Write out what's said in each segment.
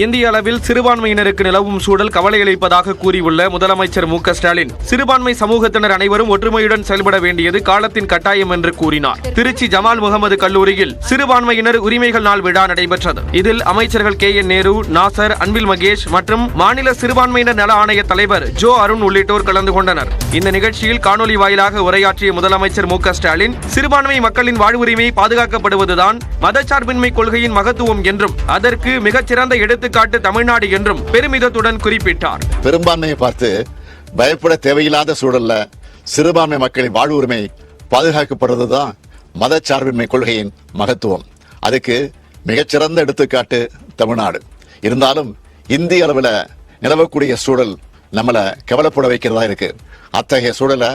இந்திய அளவில் சிறுபான்மையினருக்கு நிலவும் சூழல் கவலையளிப்பதாக கூறியுள்ள முதலமைச்சர் மு க ஸ்டாலின், சிறுபான்மை சமூகத்தினர் அனைவரும் ஒற்றுமையுடன் செயல்பட வேண்டியது காலத்தின் கட்டாயம் என்று கூறினார். திருச்சி ஜமால் முகமது கல்லூரியில் சிறுபான்மையினர் உரிமைகள் நாள் விழா நடைபெற்றது. இதில் அமைச்சர்கள் KN நேரு, நாசர், அன்பில் மகேஷ் மற்றும் மாநில சிறுபான்மையினர் நல ஆணைய தலைவர் ஜோ அருண் உள்ளிட்டோர் கலந்து கொண்டனர். இந்த நிகழ்ச்சியில் காணொலி வாயிலாக உரையாற்றிய முதலமைச்சர் மு க ஸ்டாலின், சிறுபான்மை மக்களின் வாழ்வுரிமை பாதுகாக்கப்படுவதுதான் மதச்சார்பின்மை கொள்கையின் மகத்துவம் என்றும் அதற்கு மிகச்சிறந்த எடுத்துக்காட்டு தமிழ்நாடு என்றும் பெருமிதத்துடன் குறிப்பிட்டார். பெரும்பான்மையை பார்த்து பயப்பட தேவையில்லாத சூழல்ல சிறுபான்மை மக்களின் வாழ்வுரிமை பாதுகாக்கப்படுவதுதான் மதச்சார்பின்மை கொள்கையின் மகத்துவம். அதுக்கு மிகச்சிறந்த எடுத்துக்காட்டு தமிழ்நாடு. இருந்தாலும் இந்திய அளவில் நிலவக்கூடிய சூழல் நம்மளை கவலைப்பட வைக்கிறதா இருக்கு. அத்தகைய சூழலை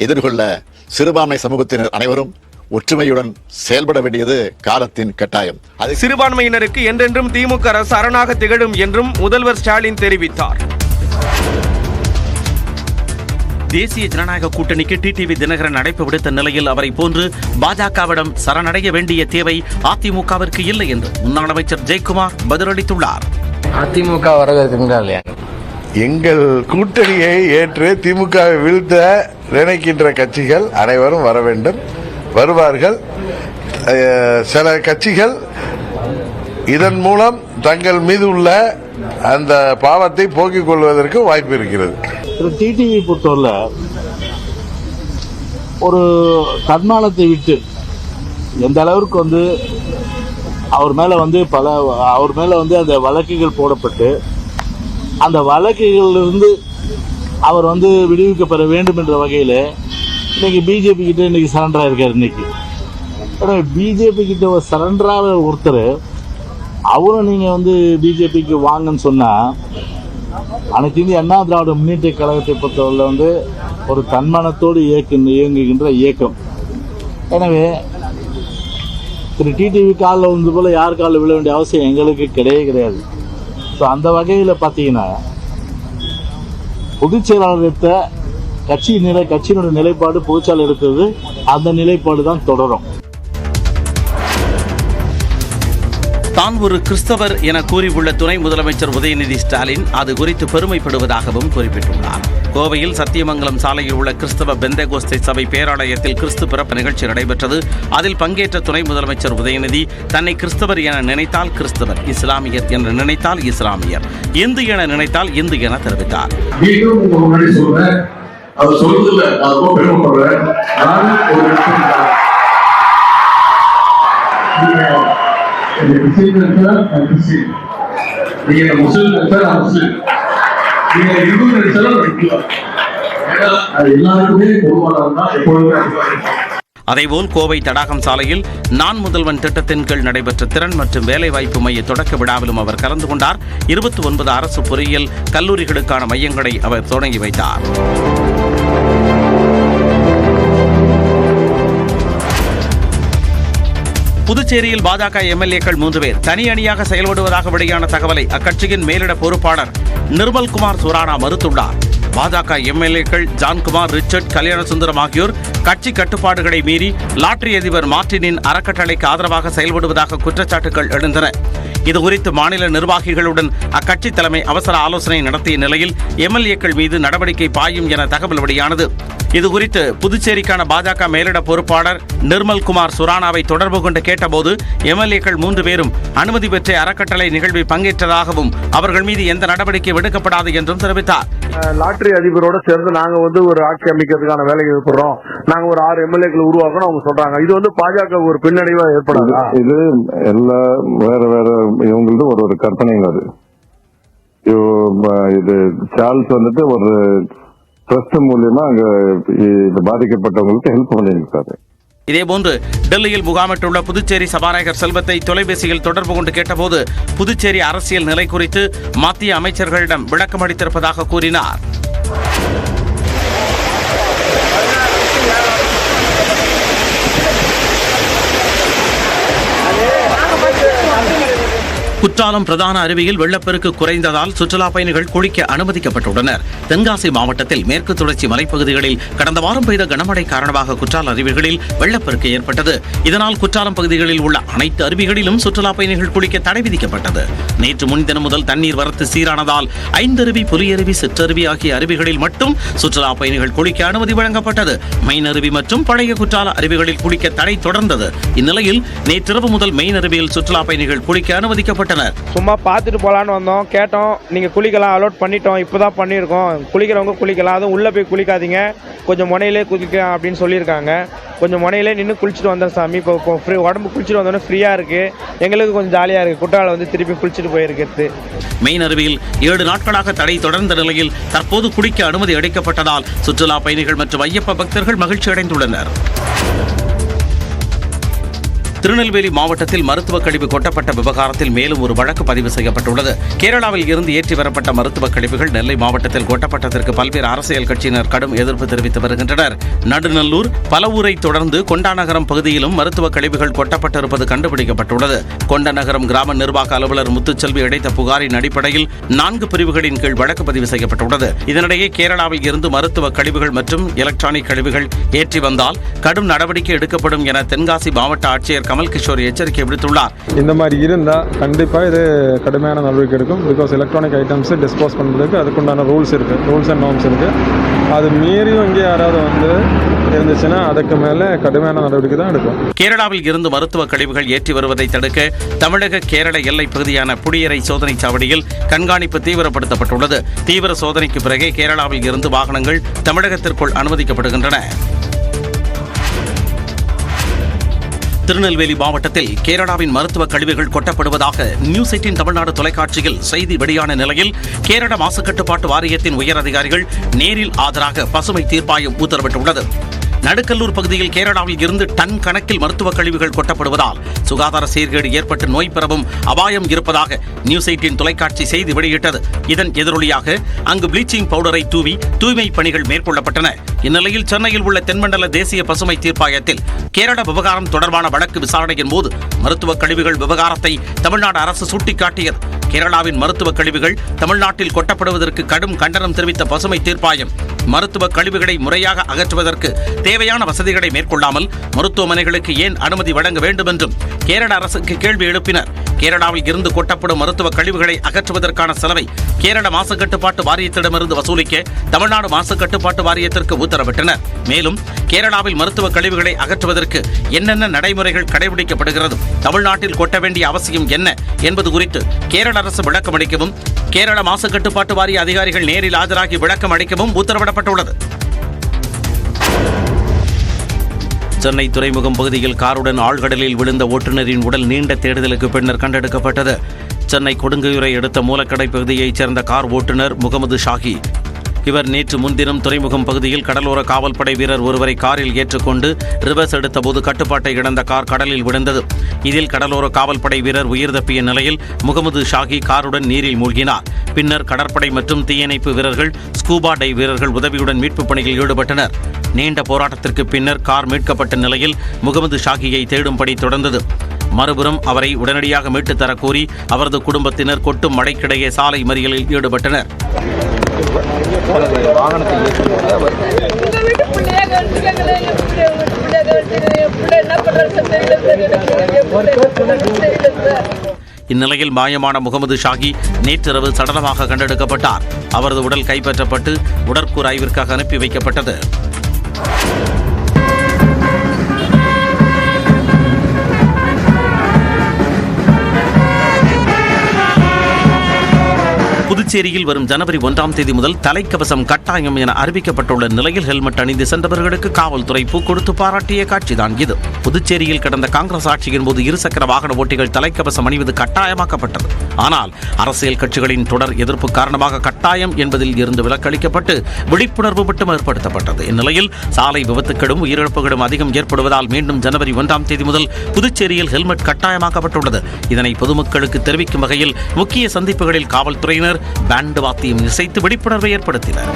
எதிர்கொள்ள சிறுபான்மை சமூகத்தினர் அனைவரும் ஒற்றுமையுடன் செயல்பட வேண்டியது காலத்தின் கட்டாயம். சிறுபான்மையினருக்கு என்றென்றும் திமுக அரசு அரணாக திகழும் என்றும் முதல்வர் ஸ்டாலின் தெரிவித்தார். தேசிய ஜனநாயக கூட்டணிக்கு டிடிவி தினகரன் அழைப்பு விடுத்த நிலையில் அவரை போன்று பாஜகவிடம் சரணடைய வேண்டிய தேவை அதிமுகவிற்கு இல்லை என்று முன்னாள் அமைச்சர் ஜெயக்குமார் பதிலளித்துள்ளார். அதிமுக வரவேற்கின்றார். எங்கள் கூட்டணியை ஏற்று திமுகவை வீழ்த்த நினைக்கின்ற கட்சிகள் அனைவரும் வர வேண்டும், வருவார்கள். சில கட்சிகள் இதன் மூலம் தங்கள் மீது உள்ள அந்த பாவத்தை போக்கிக் கொள்வதற்கு வாய்ப்பு இருக்கிறது. டிடிவி பொறுத்தவரை ஒரு தன்மானத்தை விட்டு எந்த அளவிற்கு அவர் மேல அந்த வழக்குகள் போடப்பட்டு அந்த வழக்குகளிலிருந்து அவர் விடுவிக்கப்பட வேண்டும் என்ற வகையில் இன்னைக்கு பிஜேபி கிட்ட இன்னைக்கு சரண்டர் ஆயிருக்காரு. இன்னைக்கு பிஜேபி கிட்ட சரண்டராக ஒருத்தர் அவரும் நீங்க பிஜேபிக்கு வாங்கன்னு சொன்னா, அனைத்து இந்திய அண்ணா திராவிட முன்னேற்ற கழகத்தை பொறுத்தவரை ஒரு தன்மானத்தோடு இயங்குகின்ற இயக்கம். எனவே திரு டிடிவி காலில் போல யார் காலில் விழ வேண்டிய அவசியம் எங்களுக்கு கிடையாது. ஸோ அந்த வகையில் பார்த்தீங்கன்னா பொதுச் செயலாளர் எடுத்த கட்சியினுடைய நிலைப்பாடு பொதுச்சாளர் எடுத்தது, அந்த நிலைப்பாடு தான் தொடரும். தான் ஒரு கிறிஸ்தவர் என கூறியுள்ள துணை முதலமைச்சர் உதயநிதி ஸ்டாலின் அது குறித்து பெருமைப்படுவதாகவும் குறிப்பிட்டுள்ளார். கோவையில் சத்தியமங்கலம் சாலையில் உள்ள கிறிஸ்தவ பெந்தேகோஸ்தே சபை பேராலயத்தில் கிறிஸ்து பிறப்பு நிகழ்ச்சி நடைபெற்றது. அதில் பங்கேற்ற துணை முதலமைச்சர் உதயநிதி தன்னை கிறிஸ்தவர் என நினைத்தால் கிறிஸ்தவர், இஸ்லாமியர் என்று நினைத்தால் இஸ்லாமியர், இந்து என நினைத்தால் இந்து என தெரிவித்தார். அவர் சொல்றதுல நான் ரொம்ப பெருமைப்படுறேன். நீங்க கிறிஸ்டின் நினைச்சா நான் கிறிஸ்டின், நீங்க முஸ்லிம் நினைச்சா நான் முஸ்லிம், நீங்க இந்து நினைச்சாலும் நான் இந்து. ஏன்னா அது எல்லாருக்குமே பொதுவானதான் எப்பொழுதுமே. அதேபோல் கோவை தடாகம் சாலையில் நான் முதல்வன் திட்டத்தின் கீழ் நடைபெற்ற திறன் மற்றும் வேலைவாய்ப்பு மைய தொடக்க விழாவிலும் அவர் கலந்து கொண்டார். 29 அரசு பொறியியல் கல்லூரிகளுக்கான மையங்களை அவர் தொடங்கி வைத்தார். புதுச்சேரியில் பாஜக எம்எல்ஏக்கள் 3 பேர் தனி அணியாக செயல்படுவதாக வெளியான தகவலை அக்கட்சியின் மேலிட பொறுப்பாளர் நிர்மல்குமார் சுரானா மறுத்துள்ளார். பாஜக எம்எல்ஏக்கள் ஜான்குமார், ரிச்சர்ட், கல்யாணசுந்தரம் ஆகியோர் கட்சி கட்டுப்பாடுகளை மீறி லாட்டரி அதிபர் மார்டினின் அறக்கட்டளைக்கு ஆதரவாக செயல்படுவதாக குற்றச்சாட்டுகள் எழுந்தன. இதுகுறித்து மாநில நிர்வாகிகளுடன் அக்கட்சி தலைமை அவசர ஆலோசனை நடத்திய நிலையில் எம்எல்ஏக்கள் மீது நடவடிக்கை பாயும் என தகவல் வெளியானது. இதுகுறித்து புதுச்சேரிக்கான பாஜக மேலிட பொறுப்பாளர் நிர்மல்குமார் சுரானாவை தொடர்பு கொண்டு கேட்டபோது எம்எல்ஏக்கள் 3 பேரும் அனுமதி பெற்ற அறக்கட்டளை நிகழ்வில் பங்கேற்றதாகவும் அவர்கள் மீது எந்த நடவடிக்கை எடுக்கப்படாது என்றும் தெரிவித்தார். லாட்டரி அதிபரோட சேர்ந்து நாங்க ஒரு ஆட்சி அமைக்கிறதுக்கான வேலையை ஏற்படுறோம், நாங்க ஒரு 6 எம்எல்ஏக்கள் உருவாக்கணும் அவங்க சொல்றாங்க. இது பாஜக ஒரு பின்னடைவா ஏற்படாதா? இது எல்லா வேற இவங்களுக்கு ஒரு கற்பனைங்க. அது இது சார்ல்ஸ் ஒரு ட்ரஸ்ட் மூலியமா அங்க பாதிக்கப்பட்டவங்களுக்கு ஹெல்ப் பண்ணிருக்காரு. இதேபோன்று டெல்லியில் முகாமிட்டுள்ள புதுச்சேரி சபாநாயகர் செல்வத்தை தொலைபேசியில் தொடர்பு கொண்டு கேட்டபோது புதுச்சேரி அரசியல் நிலை குறித்து மத்திய அமைச்சர்களிடம் விளக்கம் அளித்திருப்பதாக கூறினார். குற்றாலம் பிரதான அருவியில் வெள்ளப்பெருக்கு குறைந்ததால் சுற்றுலா பயணிகள் குளிக்க அனுமதிக்கப்பட்டுள்ளனர். தென்காசி மாவட்டத்தில் மேற்கு தொடர்ச்சி மலைப்பகுதிகளில் கடந்த வாரம் பெய்த கனமழை காரணமாக குற்றால அருவிகளில் வெள்ளப்பெருக்கு ஏற்பட்டது. இதனால் குற்றாலம் பகுதிகளில் உள்ள அனைத்து அருவிகளிலும் சுற்றுலா பயணிகள் குளிக்க தடை விதிக்கப்பட்டது. நேற்று முன்தினம் முதல் தண்ணீர் வரத்து சீரானதால் 5 அருவி, புலியருவி, சிற்றருவி ஆகிய அருவிகளில் மட்டும் சுற்றுலா பயணிகள் குளிக்க அனுமதி வழங்கப்பட்டது. மெயின் அருவி மற்றும் பழைய குற்றால அருவிகளில் குளிக்க தடை தொடர்ந்தது. இந்நிலையில் நேற்றிரவு முதல் மெயின் அருவியில் சுற்றுலா பயணிகள் குளிக்க அனுமதிக்கப்பட்டனர். சும்மா பார்த்துட்டு போலான்னு வந்தோம், கேட்டோம். நீங்க குளிக்கலாம், அலோட் பண்ணிட்டோம், இப்பதான் பண்ணியிருக்கோம், குளிக்கிறவங்க குளிக்கலாம், அதுவும் உள்ள போய் குளிக்காதீங்க, கொஞ்சம் முனையிலே குளிக்கலாம் அப்படின்னு சொல்லியிருக்காங்க. கொஞ்சம் முனையிலே நின்று குளிச்சுட்டு வந்தோம் சாமி. இப்போ ஃப்ரீ உடம்பு குளிச்சுட்டு வந்தோன்னே ஃப்ரீயா இருக்கு, எங்களுக்கு கொஞ்சம் ஜாலியா இருக்கு. குற்றாலம் வந்து திருப்பி குளிச்சுட்டு போயிருக்கிறது. மெயின் அருவியில் 7 நாட்களாக தடை தொடர்ந்த நிலையில் தற்போது குளிக்க அனுமதி அளிக்கப்பட்டதால் சுற்றுலா பயணிகள் மற்றும் ஐயப்ப பக்தர்கள் மகிழ்ச்சி அடைந்துள்ளனர். திருநெல்வேலி மாவட்டத்தில் மருத்துவக் கழிவு கொட்டப்பட்ட விவகாரத்தில் மேலும் ஒரு வழக்கு பதிவு செய்யப்பட்டுள்ளது. கேரளாவில் இருந்து ஏற்றி வரப்பட்ட மருத்துவக் கழிவுகள் நெல்லை மாவட்டத்தில் கொட்டப்பட்டதற்கு பல்வேறு அரசியல் கட்சியினர் கடும் எதிர்ப்பு தெரிவித்து வருகின்றனர். நடுநல்லூர், பலவூரை தொடர்ந்து கொண்டாநகரம் பகுதியிலும் மருத்துவக் கழிவுகள் கொட்டப்பட்டிருப்பது கண்டுபிடிக்கப்பட்டுள்ளது. கொண்டநகரம் கிராம நிர்வாக அலுவலர் முத்துச்செல்வி அளித்த புகாரின் அடிப்படையில் 4 பிரிவுகளின் கீழ் வழக்கு பதிவு செய்யப்பட்டுள்ளது. இதனிடையே கேரளாவில் இருந்து மருத்துவக் கழிவுகள் மற்றும் எலக்ட்ரானிக் கழிவுகள் ஏற்றி வந்தால் கடும் நடவடிக்கை எடுக்கப்படும் என தென்காசி மாவட்ட ஆட்சியர் கமல் கிஷோர் எச்சரிக்கை விடுத்துள்ளார். இந்த மாதிரி இருந்தால் கண்டிப்பாக இது கடுமையான நடவடிக்கை எடுக்கும். பிகாஸ் எலக்ட்ரானிக் ஐட்டம்ஸ் டிஸ்போஸ் பண்ணுறதுக்கு அதுக்குண்டான ரூல்ஸ் அண்ட் நார்ம்ஸ் இருக்குது. அது மீறியும் இங்கே யாராவது வந்து இருந்துச்சுன்னா அதுக்கு மேலே கடுமையான நடவடிக்கை தான் எடுக்கும். கேரளாவில் இருந்து மருத்துவ கழிவுகள் ஏற்றி வருவதை தடுக்க தமிழக கேரள எல்லை பகுதியான புடியரை சோதனை சாவடியில் கண்காணிப்பு தீவிரப்படுத்தப்பட்டுள்ளது. தீவிர சோதனைக்கு பிறகே கேரளாவில் இருந்து வாகனங்கள் தமிழகத்திற்குள் அனுமதிக்கப்படுகின்றன. திருநெல்வேலி மாவட்டத்தில் கேரளாவின் மருத்துவ கழிவுகள் கொட்டப்படுவதாக நியூஸ் 18 தமிழ்நாடு தொலைக்காட்சியில் செய்தி வெளியான நிலையில் கேரள மாசு கட்டுப்பாட்டு வாரியத்தின் உயர் அதிகாரிகள் நேரில் ஆஜராக பசுமை தீர்ப்பாயம் உத்தரவிட்டுள்ளது. நடுக்கல்லூர் பகுதியில் கேரளாவில் இருந்து டன் கணக்கில் மருத்துவ கழிவுகள் கொட்டப்படுவதால் சுகாதார சீர்கேடு ஏற்பட்டு நோய் பரவும் அபாயம் இருப்பதாக நியூஸ் 18 தொலைக்காட்சி செய்தி வெளியிட்டது. இதன் எதிரொலியாக அங்கு ப்ளீச்சிங் பவுடரை தூவி தூய்மை பணிகள் மேற்கொள்ளப்பட்டன. இந்நிலையில் சென்னையில் உள்ள தென்மண்டல தேசிய பசுமை தீர்ப்பாயத்தில் கேரள விவகாரம் தொடர்பான வழக்கு விசாரணையின் போது மருத்துவ கழிவுகள் விவகாரத்தை தமிழ்நாடு அரசு சுட்டிக்காட்டியது. கேரளாவின் மருத்துவ கழிவுகள் தமிழ்நாட்டில் கொட்டப்படுவதற்கு கடும் கண்டனம் தெரிவித்த பசுமை தீர்ப்பாயம் மருத்துவ கழிவுகளை முறையாக அகற்றுவதற்கு தேவையான வசதிகளை மேற்கொள்ளாமல் மருத்துவமனைகளுக்கு ஏன் அனுமதி வழங்க வேண்டும் என்றும் கேரள அரசுக்கு கேள்வி எழுப்பினர். கேரளாவில் இருந்து கொட்டப்படும் மருத்துவ கழிவுகளை அகற்றுவதற்கான செலவை கேரள மாசு கட்டுப்பாட்டு வாரியத்திடமிருந்து வசூலிக்க தமிழ்நாடு மாசு கட்டுப்பாட்டு வாரியத்திற்கு உத்தரவிட்டனர். மேலும் கேரளாவில் மருத்துவ கழிவுகளை அகற்றுவதற்கு என்னென்ன நடைமுறைகள் கடைபிடிக்கப்படுகிறது, தமிழ்நாட்டில் கொட்ட வேண்டிய அவசியம் என்ன என்பது குறித்து கேரள அரசு விளக்கம் அளிக்கவும் கேரள மாசு கட்டுப்பாட்டு வாரிய அதிகாரிகள் நேரில் ஆஜராகி விளக்கம் அளிக்கவும் உத்தரவிடப்பட்டுள்ளது. சென்னை துறைமுகம் பகுதியில் காருடன் ஆழ்கடலில் விழுந்த ஓட்டுநரின் உடல் நீண்ட தேடுதலுக்கு பின்னர் கண்டெடுக்கப்பட்டது. சென்னை கொடுங்கையூரை அடுத்த மூலக்கடை பகுதியைச் சேர்ந்த கார் ஓட்டுநர் முகமது ஷாஹி. இவர் நேற்று முன்தினம் துறைமுகம் பகுதியில் கடலோர காவல்படை வீரர் ஒருவரை காரில் ஏற்றுக்கொண்டு ரிவர்ஸ் எடுத்தபோது கட்டுப்பாட்டை இழந்த கார் கடலில் விழுந்தது. இதில் கடலோர காவல்படை வீரர் உயிர் தப்பிய நிலையில் முகமது ஷாஹி காருடன் நீரில் மூழ்கினார். பின்னர் கடற்படை மற்றும் தீயணைப்பு வீரர்கள், ஸ்கூபா டை வீரர்கள் உதவியுடன் மீட்புப் பணியில் ஈடுபட்டனர். நீண்ட போராட்டத்திற்கு பின்னர் கார் மீட்கப்பட்ட நிலையில் முகமது ஷாஹியை தேடும்படி தொடர்ந்தது. மறுபுறம் அவரை உடனடியாக மீட்டுத் தர கோரி அவரது குடும்பத்தினர் கொட்டும் மழைக்கிடையே சாலை மறியலில் ஈடுபட்டனர். இந்நிலையில் மாயமான முகமது ஷாஹி நேற்றிரவு சடலமாக கண்டெடுக்கப்பட்டார். அவரது உடல் கைப்பற்றப்பட்டு உடற்கூறு ஆய்விற்காக அனுப்பி வைக்கப்பட்டது. புதுச்சேரியில் வரும் ஜனவரி 1ஆம் தேதி முதல் தலைக்கவசம் கட்டாயம் என அறிவிக்கப்பட்டுள்ள நிலையில் ஹெல்மெட் அணிந்து சென்றவர்களுக்கு காவல்துறை பூ கொடுத்து பாராட்டிய காட்சிதான் இது. புதுச்சேரியில் கடந்த காங்கிரஸ் ஆட்சியின் போது இருசக்கர வாகன ஓட்டிகள் தலைக்கவசம் அணிவது கட்டாயமாக்கப்பட்டது. ஆனால் அரசியல் கட்சிகளின் தொடர் எதிர்ப்பு காரணமாக கட்டாயம் என்பதில் இருந்து விலக்களிக்கப்பட்டு விழிப்புணர்வு மட்டும் ஏற்படுத்தப்பட்டது. இந்நிலையில் சாலை விபத்துகளும் உயிரிழப்புகளும் அதிகம் ஏற்படுவதால் மீண்டும் ஜனவரி 1ஆம் தேதி முதல் புதுச்சேரியில் ஹெல்மெட் கட்டாயமாக்கப்பட்டுள்ளது. இதனை பொதுமக்களுக்கு தெரிவிக்கும் வகையில் முக்கிய சந்திப்புகளில் காவல்துறையினர் பேண்ட் வாத்தியம் இசைத்து விழிப்புணர்வை ஏற்படுத்தினர்.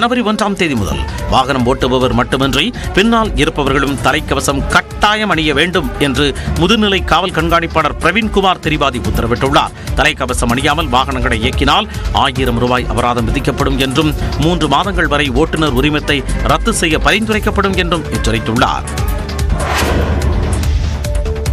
ஜனவரி 1ஆம் தேதி முதல் வாகனம் ஓட்டுபவர் மட்டுமின்றி பின்னால் இருப்பவர்களும் தலைக்கவசம் கட்டாயம் அணிய வேண்டும் என்று முதுநிலை காவல் கண்காணிப்பாளர் பிரவீன்குமார் திரிபாதி உத்தரவிட்டுள்ளார். தலைக்கவசம் அணியாமல் வாகனங்களை இயக்கினால் 1000 ரூபாய் அபராதம் விதிக்கப்படும் என்றும் 3 மாதங்கள் வரை ஓட்டுநர் உரிமத்தை ரத்து செய்ய பரிந்துரைக்கப்படும் என்றும் எச்சரித்துள்ளார்.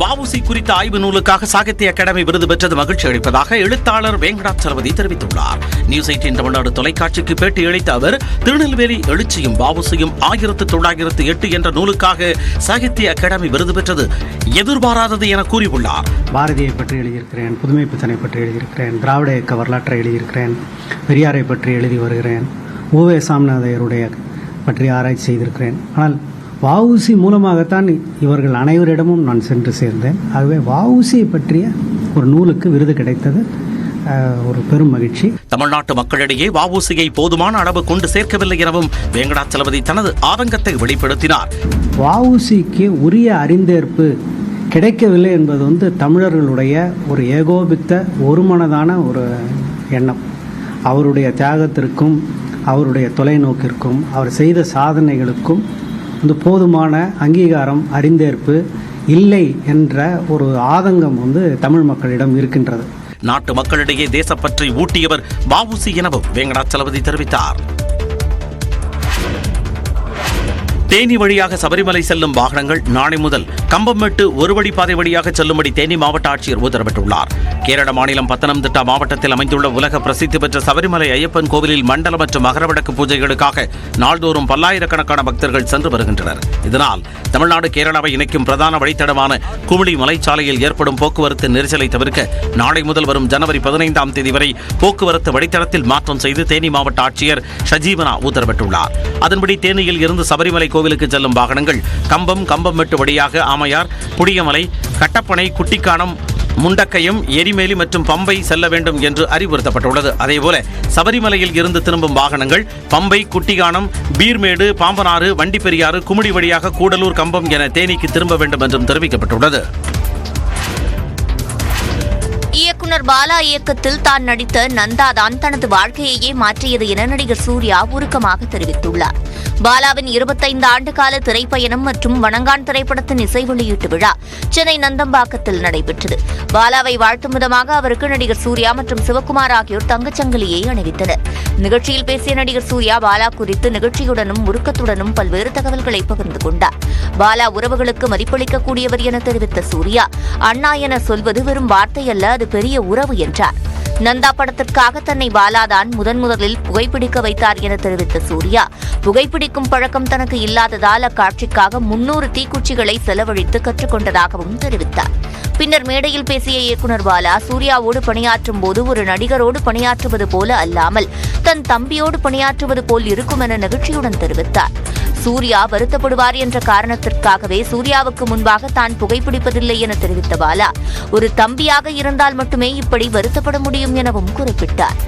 வஉசி குறித்த ஆய்வு நூலுக்காக சாகித்ய அகாடமி விருது பெற்றது மகிழ்ச்சி அளிப்பதாக எழுத்தாளர் வெங்கடாச்சலபதி தெரிவித்துள்ளார். நியூஸ் 18 தமிழ்நாடு தொலைக்காட்சிக்கு பேட்டி அளித்த அவர், திருநெல்வேலி எழுச்சியும் வஉசியும் 1908 என்ற நூலுக்காக சாகித்ய அகாடமி விருது பெற்றது எதிர்பாராதது என கூறியுள்ளார். பாரதியை பற்றி எழுதியிருக்கிறேன், புதுமை பித்தனை பற்றி எழுதியிருக்கிறேன், திராவிட இயக்க வரலாற்றை எழுதியிருக்கிறேன், பெரியாரை பற்றி எழுதி வருகிறேன், ஓவே சாமிநாதையருடைய பற்றி ஆராய்ச்சி செய்திருக்கிறேன். ஆனால் வஉசி மூலமாகத்தான் இவர்கள் அனைவரிடமும் நான் சென்று சேர்ந்தேன். ஆகவே வஉசியை பற்றிய ஒரு நூலுக்கு விருது கிடைத்தது ஒரு பெரும் மகிழ்ச்சி. தமிழ்நாட்டு மக்களிடையே வஉசியை போதுமான அளவு கொண்டு சேர்க்கவில்லை எனவும் வெங்கடாச்சலபதி தனது ஆதங்கத்தை வெளிப்படுத்தினார். வஉசிக்கு உரிய அறிந்தேற்பு கிடைக்கவில்லை என்பது தமிழர்களுடைய ஒரு ஏகோபித்த ஒருமனதான ஒரு எண்ணம். அவருடைய தியாகத்திற்கும் அவருடைய தொலைநோக்கிற்கும் அவர் செய்த சாதனைகளுக்கும் போதுமான அங்கீகாரம் அறிந்தேற்பு இல்லை என்ற ஒரு ஆதங்கம் தமிழ் மக்களிடம் இருக்கின்றது. நாட்டு மக்களிடையே தேசப்பற்றி ஊட்டியவர் வஉசி எனவும் வெங்கடாச்சலபதி தெரிவித்தார். தேனி வழியாக சபரிமலை செல்லும் வாகனங்கள் நாளை முதல் கம்பம்மெட்டு ஒரு வழிப்பாதை வழியாக செல்லும்படி தேனி மாவட்ட ஆட்சியர் உத்தரவிட்டுள்ளார். கேரள மாநிலம் பத்தனம்திட்டா மாவட்டத்தில் அமைந்துள்ள உலக பிரசித்தி பெற்ற சபரிமலை ஐயப்பன் கோவிலில் மண்டல மற்றும் மகரவிளக்கு பூஜைகளுக்காக நாள்தோறும் பல்லாயிரக்கணக்கான பக்தர்கள் சென்று வருகின்றனர். இதனால் தமிழ்நாடு கேரளாவை இணைக்கும் பிரதான வழித்தடமான குமிளி மலைச்சாலையில் ஏற்படும் போக்குவரத்து நெரிசலை தவிர்க்க நாளை முதல் வரும் ஜனவரி 15ஆம் தேதி வரை போக்குவரத்து வழித்தடத்தில் மாற்றம் செய்து தேனி மாவட்ட ஆட்சியர் ஷஜீவனா உத்தரவிட்டுள்ளார். அதன்படி தேனியில் இருந்து சபரிமலை கோவிலுக்கு செல்லும் வாகனங்கள் கம்பம்மெட்டு வழியாக ஆமையார், புடியமலை, கட்டப்பனை, குட்டிக்கானம், முண்டக்கயம், எரிமேலி மற்றும் பம்பை செல்ல வேண்டும் என்று அறிவுறுத்தப்பட்டுள்ளது. அதேபோல சபரிமலையில் இருந்து திரும்பும் வாகனங்கள் பம்பை, குட்டிக்கானம், பீர்மேடு, பாம்பனாறு, வண்டிப்பெரியாறு, குமுடி வழியாக கூடலூர், கம்பம் என தேனிக்கு திரும்ப வேண்டும் என்றும் தெரிவிக்கப்பட்டுள்ளது. இயக்குனர் பாலா இயக்கத்தில் தான் நடித்த நந்தா தான் தனது வாழ்க்கையையே மாற்றியது என நடிகர் சூர்யா உருக்கமாக தெரிவித்துள்ளார். பாலாவின் 25 ஆண்டு கால திரைப்பயணம் மற்றும் வணங்கான் திரைப்படத்தின் இசை வெளியீட்டு விழா சென்னை நந்தம்பாக்கத்தில் நடைபெற்றது. பாலாவை வாழ்த்தும் விதமாக அவருக்கு நடிகர் சூர்யா மற்றும் சிவகுமார் ஆகியோர் தங்கச்சங்கிலியை அணிவித்தனர். நிகழ்ச்சியில் பேசிய நடிகர் சூர்யா பாலா குறித்து நிகழ்ச்சியுடனும் உருக்கத்துடனும் பல்வேறு தகவல்களை பகிர்ந்து கொண்டார். பாலா உறவுகளுக்கு மதிப்பளிக்கக்கூடியவர் என தெரிவித்த சூர்யா, அண்ணா என சொல்வது வெறும் வார்த்தை அல்ல, அது பெரிய உறவு என்றார். நந்தா படத்திற்காக தன்னை பாலாதான் முதலில் புகைப்பிடிக்க வைத்தார் என தெரிவித்த சூர்யா, புகைப்பிடிக்கும் பழக்கம் தனக்கு இல்லாததால் அக்காட்சிக்காக 300 தீக்குச்சிகளை செலவழித்து கற்றுக்கொண்டதாகவும் தெரிவித்தார். பின்னர் மேடையில் பேசிய இயக்குனர் பாலா, சூர்யாவோடு பணியாற்றும் போது ஒரு நடிகரோடு பணியாற்றுவது போல அல்லாமல் தன் தம்பியோடு பணியாற்றுவது போல் இருக்கும் என நெகிழ்ச்சியுடன் தெரிவித்தார். சூர்யா வருத்தப்படுவார் என்ற காரணத்திற்காகவே சூர்யாவுக்கு முன்பாக தான் புகைப்பிடிப்பதில்லை என தெரிவித்த பாலா, ஒரு தம்பியாக இருந்தால் மட்டுமே இப்படி வருத்தப்பட முடியும் எனவும் குறிப்பிட்டார்.